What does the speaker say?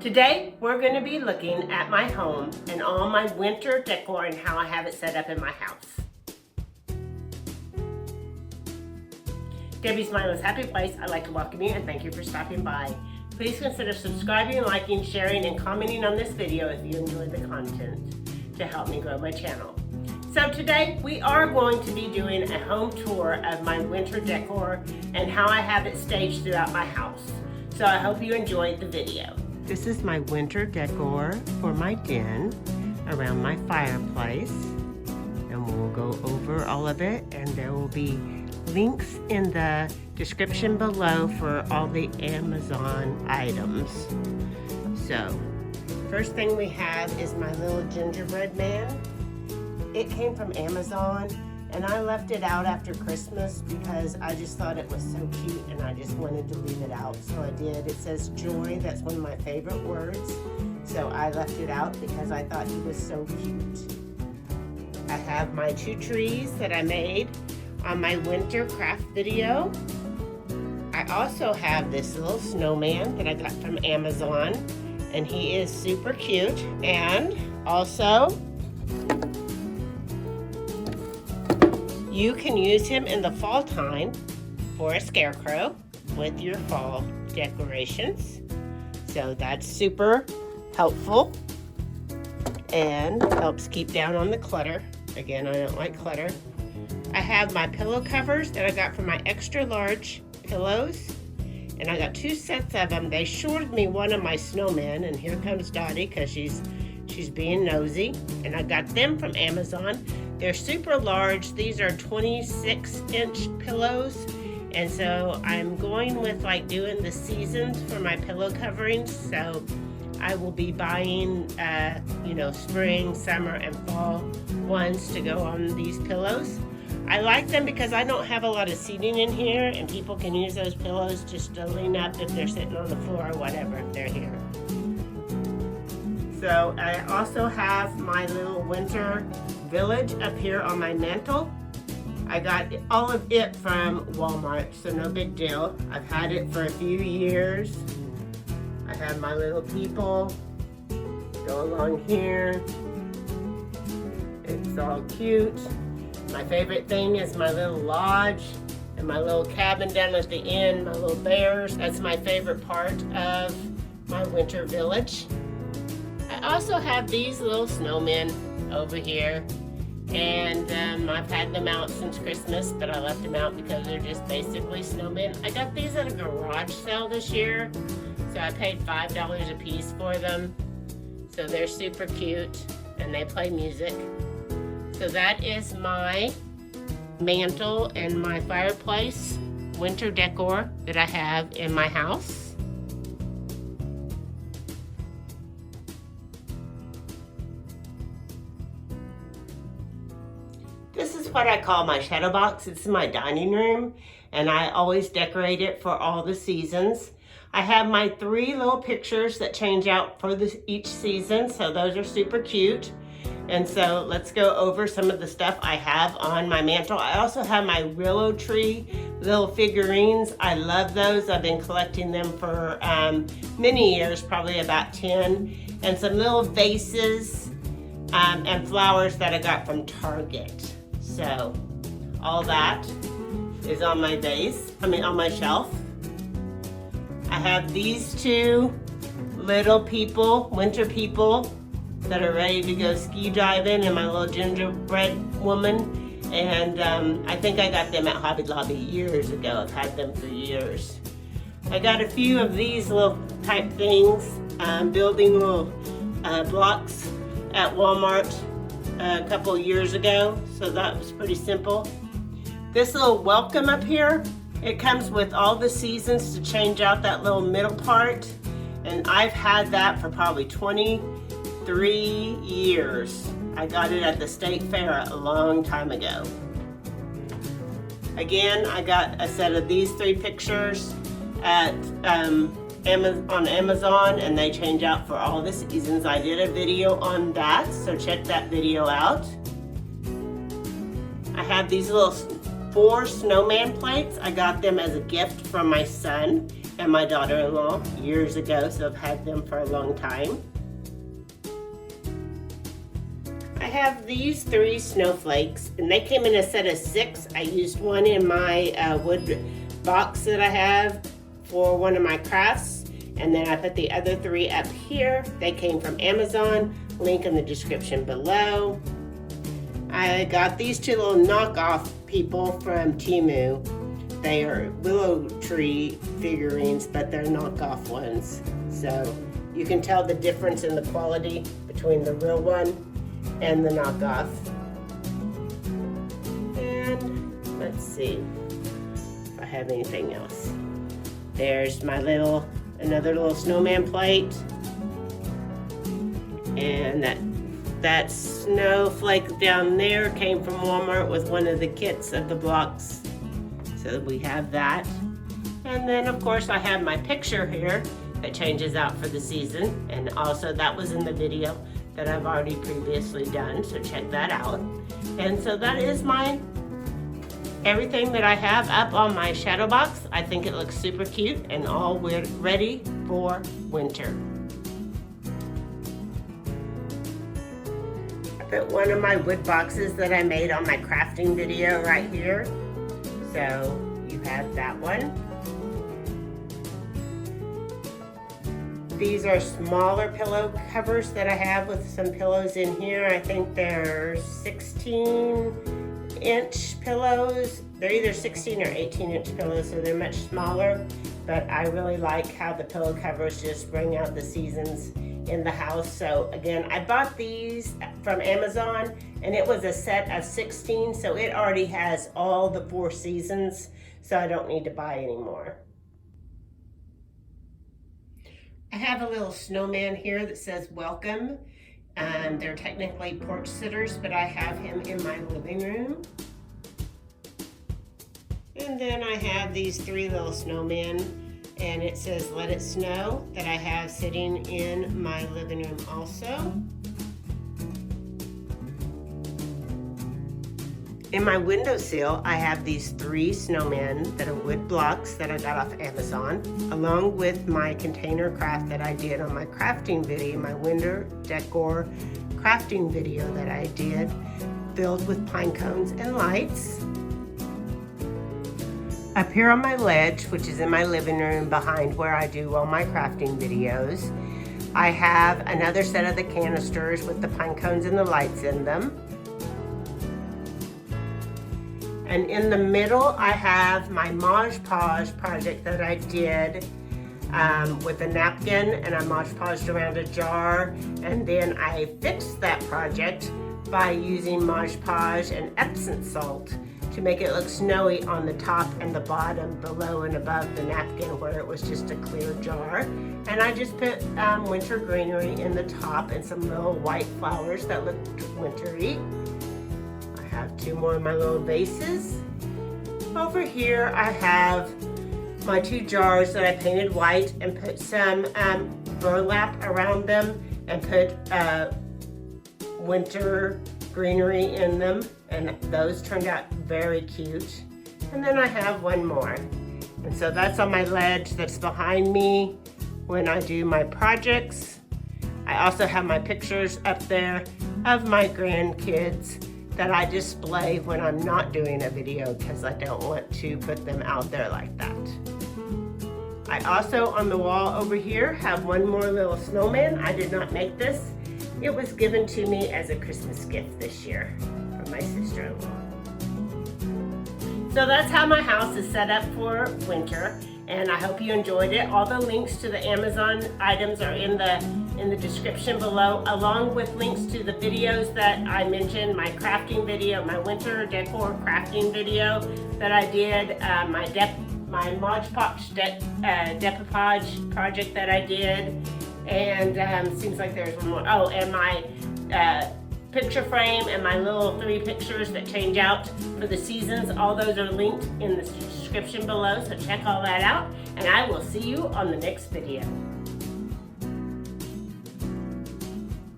Today, we're going to be looking at my home and all my winter decor and how I have it set up in my house. Debbie's My Most Happy Place. I'd like to welcome you and thank you for stopping by. Please consider subscribing, liking, sharing, and commenting on this video if you enjoyed the content to help me grow my channel. So today, we are going to be doing a home tour of my winter decor and how I have it staged throughout my house. So I hope you enjoyed the video. This is my winter decor for my den around my fireplace. And we'll go over all of it, and there will be links in the description below for all the Amazon items. So, first thing we have is my little gingerbread man. It came from Amazon, and I left it out after Christmas because I just thought it was so cute and I just wanted to leave it out, so I did. It says joy, that's one of my favorite words, so I left it out because I thought he was so cute. I have my two trees that I made on my winter craft video. I also have this little snowman that I got from Amazon, and he is super cute. And also, you can use him in the fall time for a scarecrow with your fall decorations. So that's super helpful and helps keep down on the clutter. Again, I don't like clutter. I have my pillow covers that I got from my extra large pillows, and I got two sets of them. They shorted me one of my snowmen, and here comes Dottie because she's being nosy, and I got them from Amazon. They're super large. These are 26-inch pillows, and so I'm going with like doing the seasons for my pillow coverings. So I will be buying, spring, summer, and fall ones to go on these pillows. I like them because I don't have a lot of seating in here, and people can use those pillows just to lean up if they're sitting on the floor or whatever if they're here. So I also have my little winter village up here on my mantle. I got all of it from Walmart, so no big deal. I've had it for a few years. I have my little people go along here. It's all cute. My favorite thing is my little lodge and my little cabin down at the end, my little bears. That's my favorite part of my winter village. I also have these little snowmen over here, and I've had them out since Christmas, but I left them out because they're just basically snowmen. I got these at a garage sale this year, so I paid $5 a piece for them. So they're super cute, and they play music. So that is my mantle and my fireplace winter decor that I have in my house. This is what I call my shadow box. It's in my dining room, and I always decorate it for all the seasons. I have my 3 little pictures that change out for each season, so those are super cute. And so let's go over some of the stuff I have on my mantle. I also have my willow tree little figurines. I love those. I've been collecting them for many years, probably about 10. And some little vases and flowers that I got from Target. So all that is on my on my shelf. I have these 2 little people, winter people, that are ready to go ski diving, and my little gingerbread woman. And I think I got them at Hobby Lobby years ago. I've had them for years. I got a few of these little type things, building little blocks at Walmart a couple years ago, so that was pretty simple. This little welcome up here, it comes with all the seasons to change out that little middle part, and I've had that for probably 23 years. I got it at the state fair a long time ago. Again, I got a set of these 3 pictures at on Amazon, and they change out for all the seasons. I did a video on that, so check that video out. I have these little 4 snowman plates. I got them as a gift from my son, and my daughter-in-law years ago, so I've had them for a long time. I have these 3 snowflakes, and they came in a set of 6. I used one in my wood box that I have for one of my crafts, and then I put the other 3 up here. They came from Amazon, link in the description below. I got these 2 little knockoff people from Temu. They are willow tree figurines, but they're knockoff ones. So you can tell the difference in the quality between the real one and the knockoff. And let's see if I have anything else. There's my another little snowman plate. And that snowflake down there came from Walmart with one of the kits of the blocks. So we have that. And then of course I have my picture here that changes out for the season. And also that was in the video that I've already previously done, so check that out. And so that is everything that I have up on my shadow box. I think it looks super cute and all ready for winter. I put one of my wood boxes that I made on my crafting video right here. So you have that one. These are smaller pillow covers that I have with some pillows in here. I think they're 16-inch pillows. They're either 16 or 18-inch pillows, so they're much smaller. But I really like how the pillow covers just bring out the seasons in the house. So again, I bought these from Amazon, and it was a set of 16, so it already has all the 4 seasons, so I don't need to buy any more. I have a little snowman here that says welcome. They're technically porch sitters, but I have him in my living room. And then I have these 3 little snowmen, and it says let it snow, that I have sitting in my living room also. In my windowsill, I have these 3 snowmen that are wood blocks that I got off Amazon, along with my container craft that I did on my crafting video, my winter decor crafting video that I did, filled with pine cones and lights. Up here on my ledge, which is in my living room behind where I do all my crafting videos, I have another set of the canisters with the pine cones and the lights in them. And in the middle, I have my Mod Podge project that I did with a napkin, and I Mod Podged around a jar, and then I fixed that project by using Mod Podge and Epsom salt to make it look snowy on the top and the bottom, below and above the napkin where it was just a clear jar. And I just put winter greenery in the top and some little white flowers that looked wintry. I have 2 more of my little vases. Over here I have my 2 jars that I painted white and put some burlap around them and put winter greenery in them, and those turned out very cute. And then I have 1 more. And so that's on my ledge that's behind me when I do my projects. I also have my pictures up there of my grandkids that I display when I'm not doing a video because I don't want to put them out there like that. I also, on the wall over here, have 1 more little snowman. I did not make this. It was given to me as a Christmas gift this year from my sister-in-law. So that's how my house is set up for winter, and I hope you enjoyed it. All the links to the Amazon items are in the description below, along with links to the videos that I mentioned, my crafting video, my winter decor crafting video that I did, my Mod Podge decoupage project that I did, and seems like there's 1 more. Oh, and my picture frame and my little 3 pictures that change out for the seasons. All those are linked in the description below, so check all that out, and I will see you on the next video.